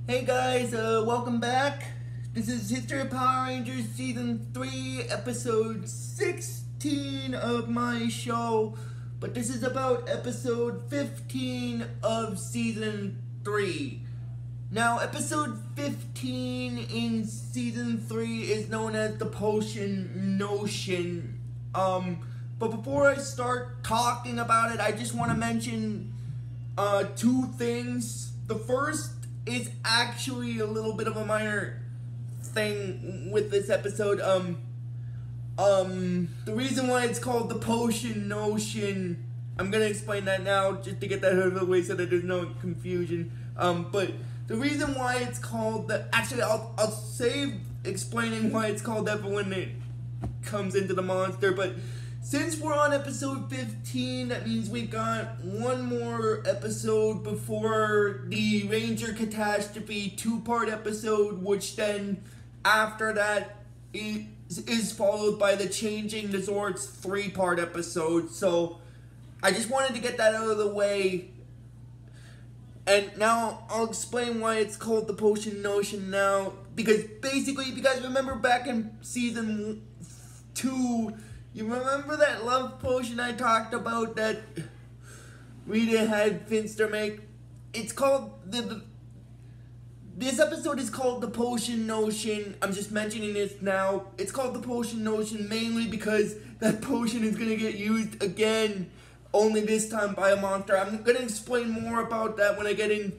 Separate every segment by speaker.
Speaker 1: Hey guys, welcome back. This is History of Power Rangers Season 3, Episode 16 of my show. But this is about Episode 15 of Season 3. Now, Episode 15 in Season 3 is known as the Potion Notion. But before I start talking about it, I just want to mention two things. The first is actually a little bit of a minor thing with this episode. The reason why it's called the Potion Notion, I'm gonna explain that now just to get that out of the way so that there's no confusion. But the reason why it's called I'll save explaining why it's called that for when it comes into the monster, but since we're on episode 15, that means we've got one more episode before the Ranger Catastrophe 2-part episode, which then, after that, is followed by the Changing the Zords 3-part episode. So, I just wanted to get that out of the way. And now, I'll explain why it's called the Potion Notion now. Because, basically, if you guys remember back in Season 2... you remember that love potion I talked about that Rita had Finster make? It's called this episode is called the Potion Notion. I'm just mentioning this now. It's called the Potion Notion mainly because that potion is going to get used again, only this time by a monster. I'm going to explain more about that when I get into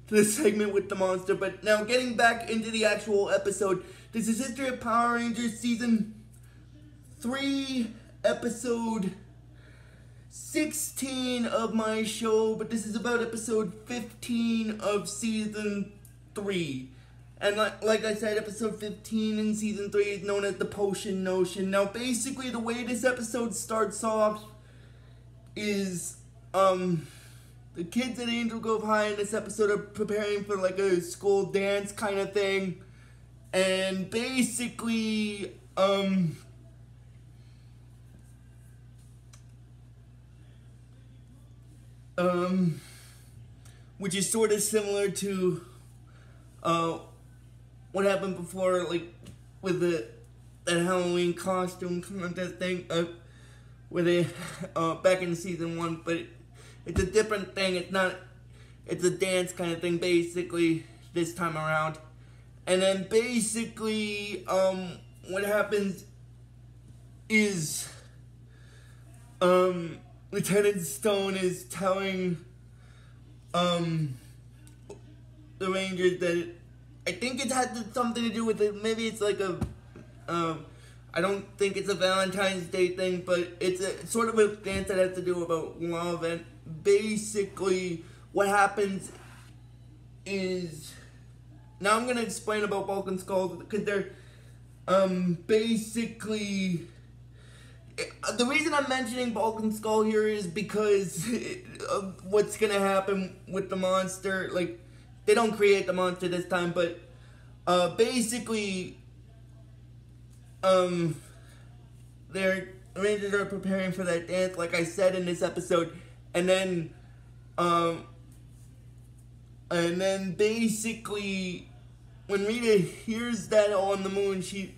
Speaker 1: the segment with the monster. But now getting back into the actual episode. This is History of Power Rangers Season 3, episode 16 of my show, but this is about episode 15 of season 3. And like I said, episode 15 in season 3 is known as the Potion Notion. Now, basically, the way this episode starts off is, the kids at Angel Grove High in this episode are preparing for, like, a school dance kind of thing. And basically, which is sort of similar to, what happened before, like, with that Halloween costume contest thing, where they, back in season 1, but it's a different thing. It's a dance kind of thing, basically, this time around. And then, basically, what happens is, Lieutenant Stone is telling, the Rangers that I think it has something to do with it. Maybe it's like I don't think it's a Valentine's Day thing, but it's a sort of a dance that has to do about love. And basically, what happens is, now I'm gonna explain about Bulk and Skull because they're, basically. The reason I'm mentioning Bulk and Skull here is because of what's gonna happen with the monster. Like, they don't create the monster this time, but basically, the Rangers are preparing for that dance, like I said in this episode, and then basically, when Rita hears that on the moon, she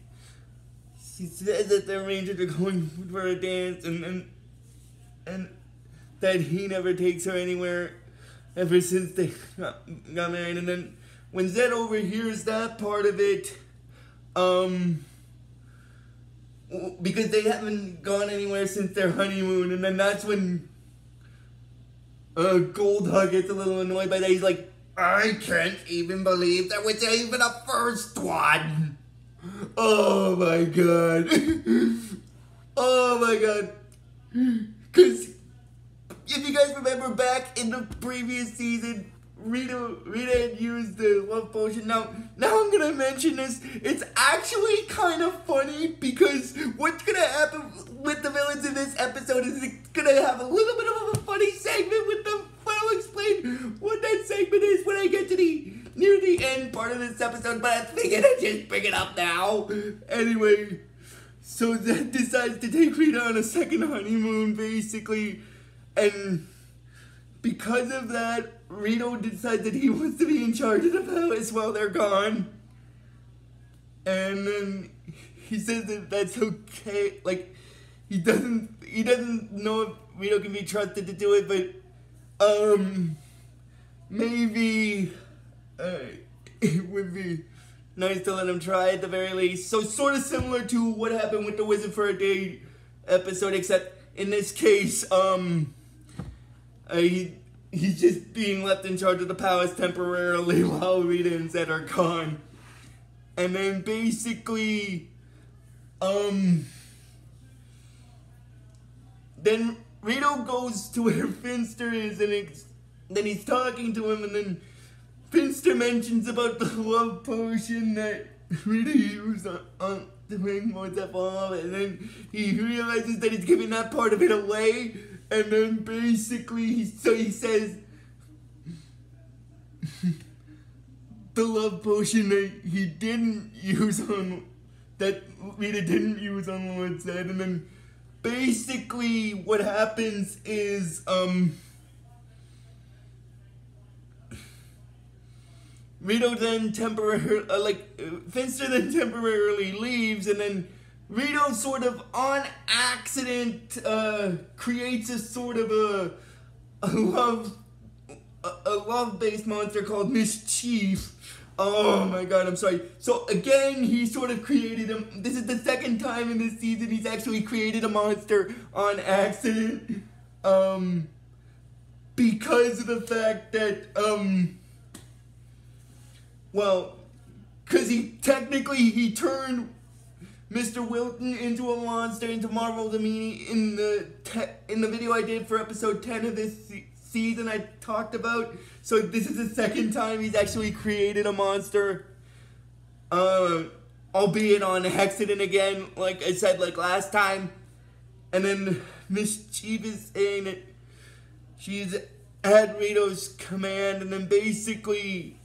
Speaker 1: says that the Rangers are going for a dance, and that he never takes her anywhere ever since they got married. And then when Zedd overhears that part of it, because they haven't gone anywhere since their honeymoon, and then that's when Goldhug gets a little annoyed by that. He's like, I can't even believe there was even a first one. Oh my god. Oh my god. Because if you guys remember back in the previous season, Rita had used the love potion. Now I'm gonna mention this. It's actually kind of funny because what's gonna happen with the villains in this episode is it's gonna have a little bit of a funny segment with them. But I'll explain what that segment is when I get to near the end part of this episode, but I figured I'd just bring it up now. Anyway, so Zedd decides to take Rita on a second honeymoon, basically, and because of that, Rito decides that he wants to be in charge of the palace while they're gone. And then he says that that's okay. Like, he doesn't know if Rito can be trusted to do it, but maybe it would be nice to let him try at the very least. So sort of similar to what happened with the Wizard for a Day episode, except in this case, he's just being left in charge of the palace temporarily while Rita and Zedd are gone. And then basically, then Rito goes to where Finster is, and then he's talking to him, and then Finster mentions about the love potion that Rita used on to make Mozart fall, and then he realizes that he's giving that part of it away, and then basically he says the love potion that he didn't use on, that Rita didn't use on Lord Zedd, and then basically what happens is, Rito then Finster then temporarily leaves, and then Rito sort of on accident, creates a sort of a love-based monster called Mischief. Oh my god, I'm sorry. So again, he sort of created him. This is the second time in this season he's actually created a monster on accident. Because of the fact that, because he turned Mr. Wilton into a monster, into Marvel Domini in the video I did for episode 10 of this season I talked about. So this is the second time he's actually created a monster, albeit on accident again, like I said, like last time. And then Mischief is saying that she's at Rito's command, and then basically,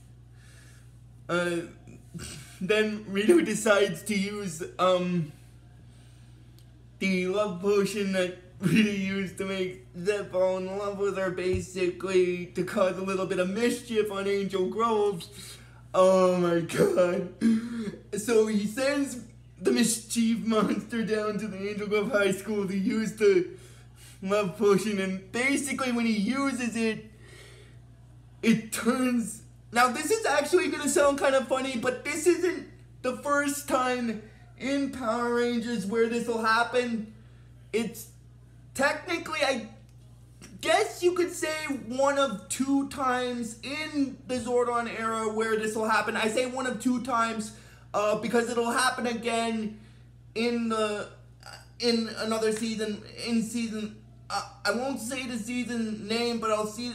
Speaker 1: then Rito decides to use the love potion that Rita used to make Zedd fall in love with her, basically to cause a little bit of mischief on Angel Groves. Oh my god. So he sends the Mischief monster down to the Angel Grove High School to use the love potion, and basically when he uses it, it turns... Now this is actually going to sound kind of funny, but this isn't the first time in Power Rangers where this will happen. It's technically, I guess you could say, one of two times in the Zordon era where this will happen. I say one of two times because it'll happen again in another season, I won't say the season name, but I'll say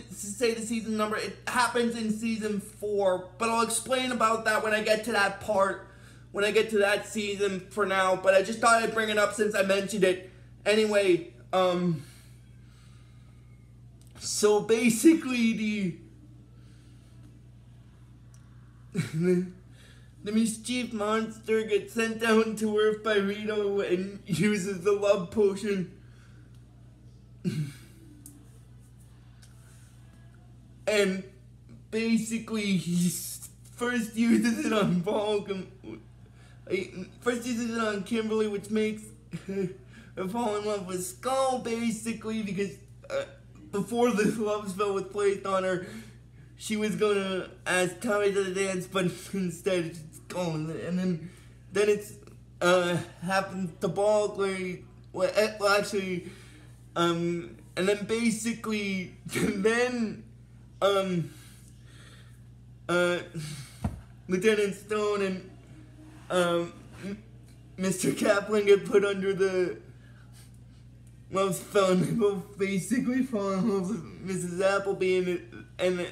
Speaker 1: the season number. It happens in season 4, but I'll explain about that when I get to that part, when I get to that season for now. But I just thought I'd bring it up since I mentioned it. Anyway, so basically the Mischief monster gets sent down to Earth by Rito and uses the love potion. And basically he first uses it on Kimberly, which makes her fall in love with Skull, basically, because before the love spell was placed on her, she was gonna ask Tommy to the dance, but instead it's Skull, and then it's happens to Ball, and then basically, Lieutenant Stone and Mr. Kaplan get put under the love spell, and they both basically fall in love with Mrs. Appleby, and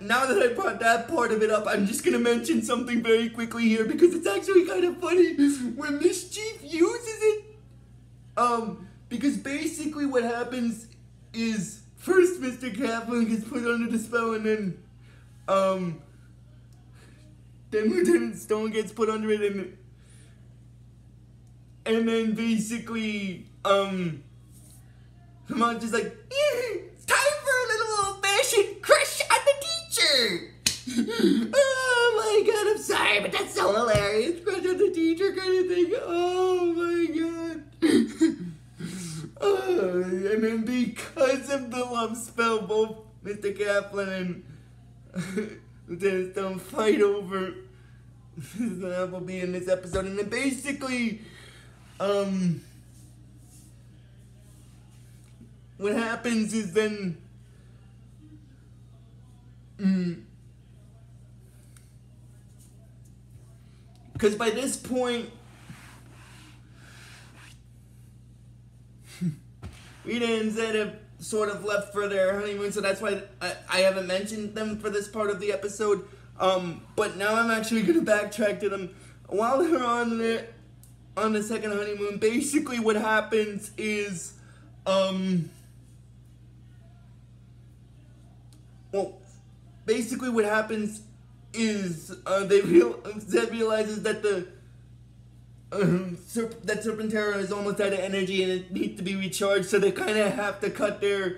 Speaker 1: now that I brought that part of it up, I'm just gonna mention something very quickly here because it's actually kind of funny when Mischief uses it. Because basically what happens is first Mr. Kaplan gets put under the spell, and then Lieutenant Stone gets put under it, and then basically the monster's like, it's time for a little how both Mr. Kaplan and Lieutenant Stone fight over Mrs. Appleby in this episode, and then basically, what happens is then, because by this point, Rita and Zedd have sort of left for their honeymoon, so that's why I haven't mentioned them for this part of the episode. But now I'm actually going to backtrack to them. While they're on the second honeymoon, basically what happens is, Zedd realizes that that Serpentera is almost out of energy and it needs to be recharged, so they kind of have to cut their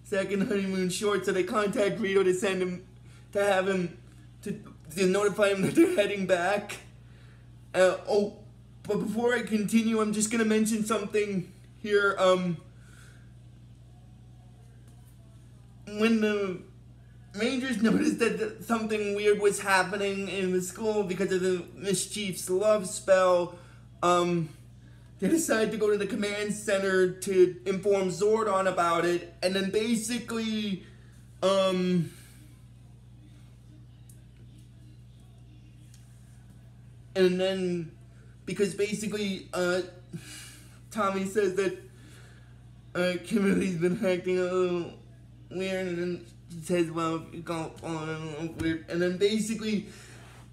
Speaker 1: second honeymoon short. So they contact Rito to send him to have him to notify him that they're heading back. But before I continue, I'm just gonna mention something here. When the Rangers noticed that something weird was happening in the school because of the Mischief's love spell, they decided to go to the command center to inform Zordon about it, and then basically, and then, because basically, Tommy says that Kimberly's been acting a little weird, and then she says, well, you go on weird. And then basically,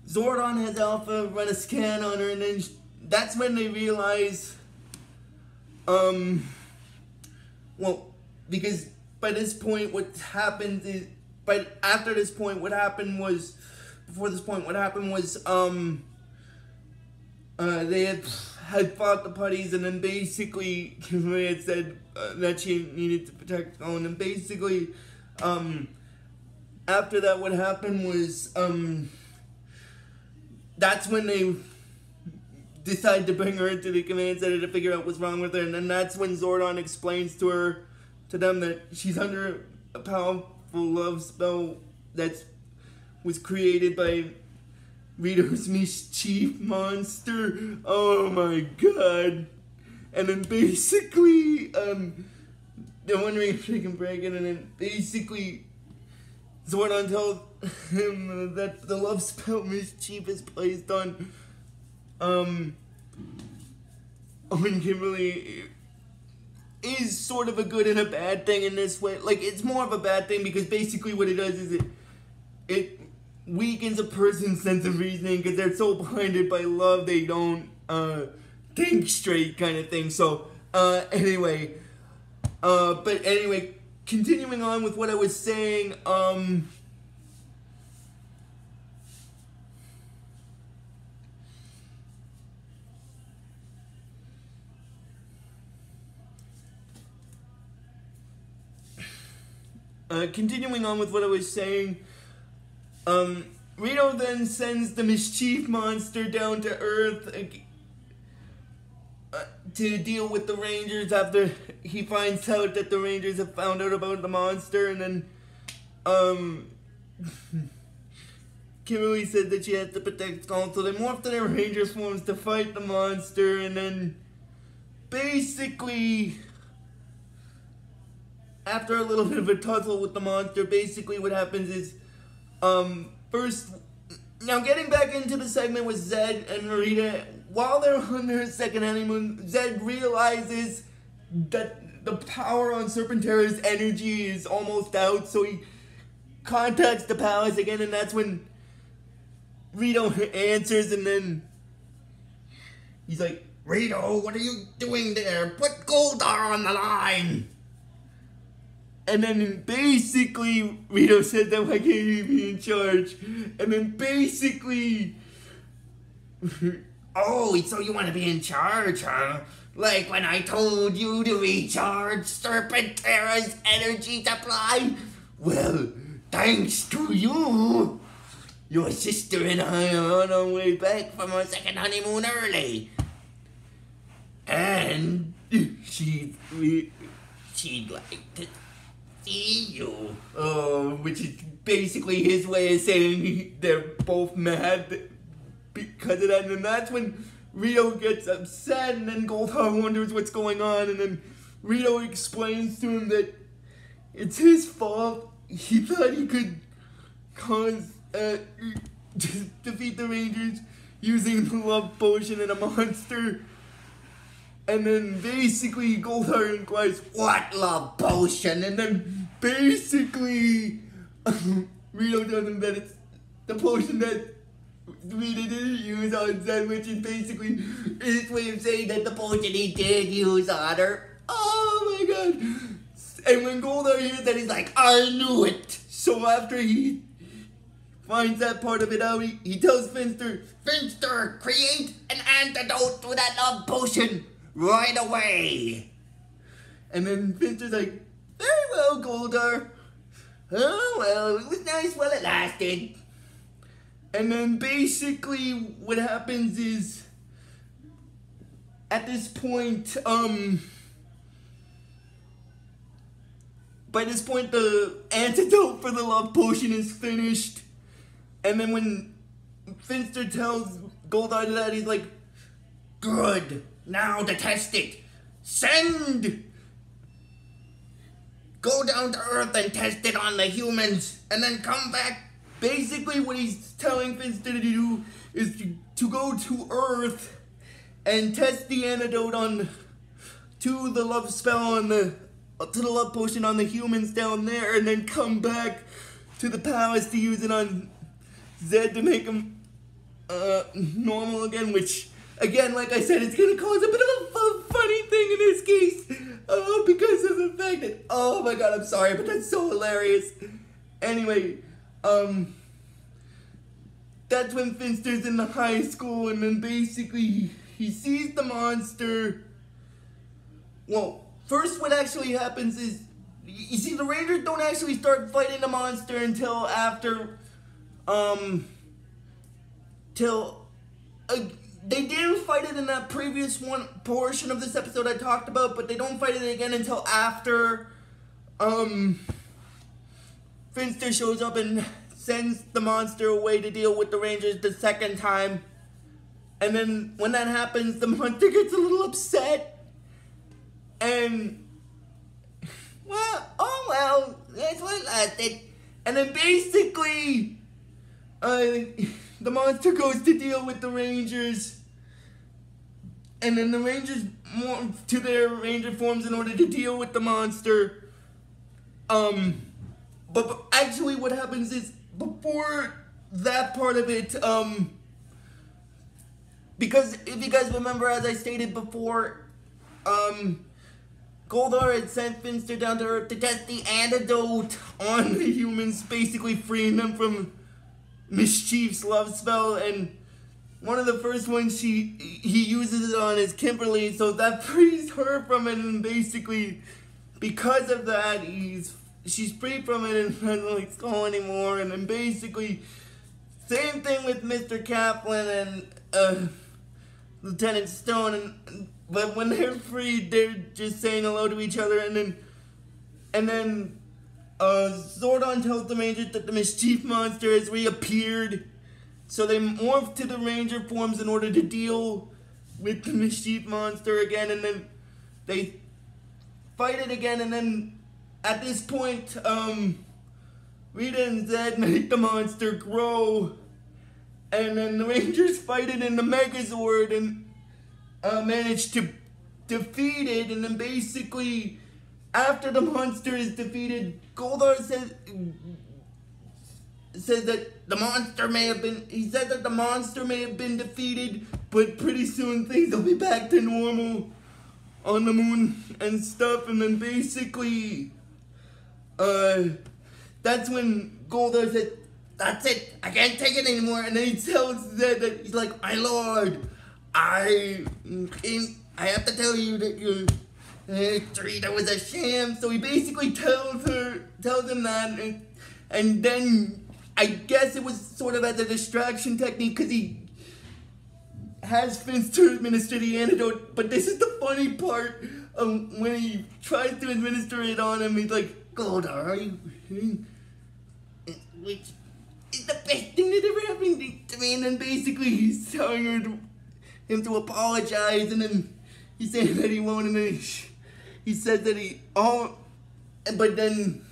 Speaker 1: Zordon has Alpha run a scan on her, and then that's when they realize, because by this point, what happened is, before this point, what happened was, they had fought the putties, and then basically, Kimberly had said that she needed to protect Colin, and basically, after that, what happened was, that's when they decided to bring her into the command center to figure out what's wrong with her, and then that's when Zordon explains to them that she's under a powerful love spell that was created by Rito's Mischief monster. Oh my god. And then basically, they're wondering if they can break it, and then basically Zordon tells him that the love spell Mischief is placed on Kimberly is sort of a good and a bad thing in this way. Like, it's more of a bad thing because basically what it does is it weakens a person's sense of reasoning because they're so blinded by love they don't think straight, kind of thing. So anyway, continuing on with what I was saying, Rito then sends the Mischief monster down to Earth to deal with the Rangers after he finds out that the Rangers have found out about the monster, and then Kimberly said that she has to protect Skull, so they morph to their Ranger forms to fight the monster, and then basically, after a little bit of a tussle with the monster, basically what happens is, now getting back into the segment with Zedd and Rita, while they're on their second honeymoon, Zedd realizes that the power on Serpentera's energy is almost out, so he contacts the palace again, and that's when Rito answers, and then he's like, Rito, what are you doing there? Put Goldar on the line! And then basically, Rito said that why can't you be in charge? And then basically, oh, so you want to be in charge, huh? Like when I told you to recharge Serpentera's energy supply? Well, thanks to you, your sister and I are on our way back from our second honeymoon early. And she'd like to
Speaker 2: see you.
Speaker 1: Which is basically his way of saying they're both mad because of that. And then that's when Rito gets upset, and then Goldar wonders what's going on, and then Rito explains to him that it's his fault. He thought he could defeat the Rangers using the love potion and a monster. And then basically Goldar inquires,
Speaker 2: What love potion?
Speaker 1: and then basically Rito tells him that it's the potion that Rita didn't use on Zedd, which is basically his way of saying that the potion he did use on her. Oh my god. And when Goldar hears that, he's like, I knew it. So after he finds that part of it out, he tells Finster,
Speaker 2: Finster, create an antidote to that love potion right away.
Speaker 1: And then Finster's like, very well, Goldar. Oh well, it was nice while it lasted. And then basically what happens is, at this point, by this point the antidote for the love potion is finished. And then when Finster tells Goldar that, he's like,
Speaker 2: Good. Now to test it. Go down to Earth and test it on the humans, and then come back.
Speaker 1: Basically what he's telling Finster to do is to go to Earth and test the antidote to the love spell on to the love potion on the humans down there, and then come back to the palace to use it on Zedd to make him normal again, which again, like I said, it's gonna cause a bit of a funny thing in this case, because of the fact that, oh my god, I'm sorry, but that's so hilarious. Anyway, that's when Finster's in the high school, and then basically he sees the monster. Well, first what actually happens is, you see, the Rangers don't actually start fighting the monster until after, they didn't fight it in that previous portion of this episode I talked about, but they don't fight it again until after, Finster shows up and sends the monster away to deal with the Rangers the second time. And then when that happens, the monster gets a little upset. And, well, that's what lasted. And then basically, the monster goes to deal with the Rangers. And then the Rangers morph to their Ranger forms in order to deal with the monster. But actually what happens is, before that part of it, because if you guys remember, as I stated before, Goldar had sent Finster down to Earth to test the antidote on the humans, basically freeing them from Mischief's love spell, and one of the first ones he uses it on is Kimberly, so that frees her from it, and basically, because of that, she's free from it and doesn't like go anymore. And then basically, same thing with Mr. Kaplan and Lieutenant Stone, but when they're freed, they're just saying hello to each other, and then Zordon tells the Rangers that the Mischief monster has reappeared, so they morph to the Ranger forms in order to deal with the Mischief monster again, and then they fight it again, and then at this point, Rita and Zedd make the monster grow, and then the Rangers fight it in the Megazord and manage to defeat it. And then basically, after the monster is defeated, Goldar says that the monster may have been, he said that the monster may have been defeated, but pretty soon things will be back to normal on the moon and stuff. And then basically, that's when Goldar said, that's it, I can't take it anymore. And then he tells Zedd that, he's like, my lord, I have to tell you that your Rita was a sham. So he basically tells him that, and then I guess it was sort of as a distraction technique, because he has Finster administer the antidote. But this is the funny part, when he tries to administer it on him, he's like,
Speaker 2: Golda, are you?
Speaker 1: Which is the best thing that ever happened to me. And then basically he's telling him to apologize, and then he's saying that he won't, and then he says that but then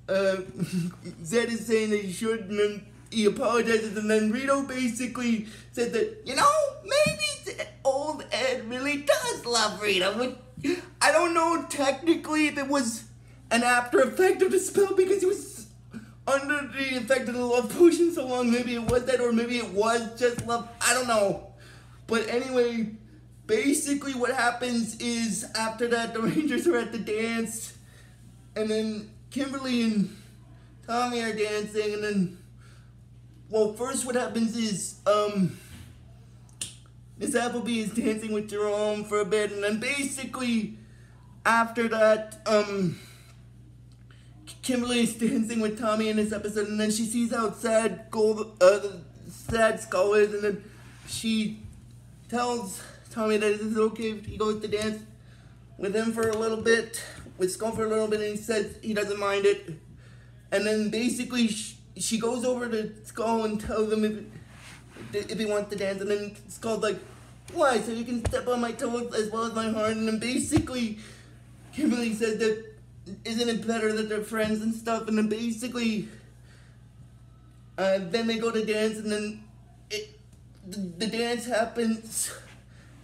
Speaker 1: Zedd is saying that he should, and then he apologizes, and then Rito basically said that,
Speaker 2: You know, maybe old Ed really does love Rita.
Speaker 1: I don't know technically if it was an after effect of the spell because he was under the effect of the love potion so long. Maybe it was that, or maybe it was just love. I don't know. But anyway, basically what happens is after that, the Rangers are at the dance, and then Kimberly and Tommy are dancing, and then, well, first what happens is, Miss Appleby is dancing with Jerome for a bit, and then basically after that, Kimberly is dancing with Tommy in this episode, and then she sees how sad Skull is, and then she tells Tommy that it's okay if he goes to dance with him for a little bit, with Skull for a little bit, and he says he doesn't mind it. And then basically she goes over to Skull and tells him if he wants to dance, and then Skull's like, why? So you can step on my toes as well as my heart. And then basically Kimberly says that isn't it better that they're friends and stuff, and then basically then they go to dance, and then the dance happens,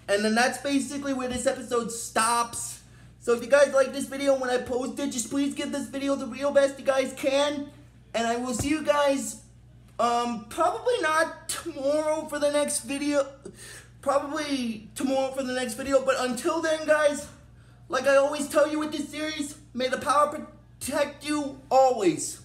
Speaker 1: and then that's basically where this episode stops. So if you guys like this video when I post it, just please give this video the real best you guys can, and I will see you guys probably not tomorrow for the next video, but until then, guys, like I always tell you with this series, may the power protect you always.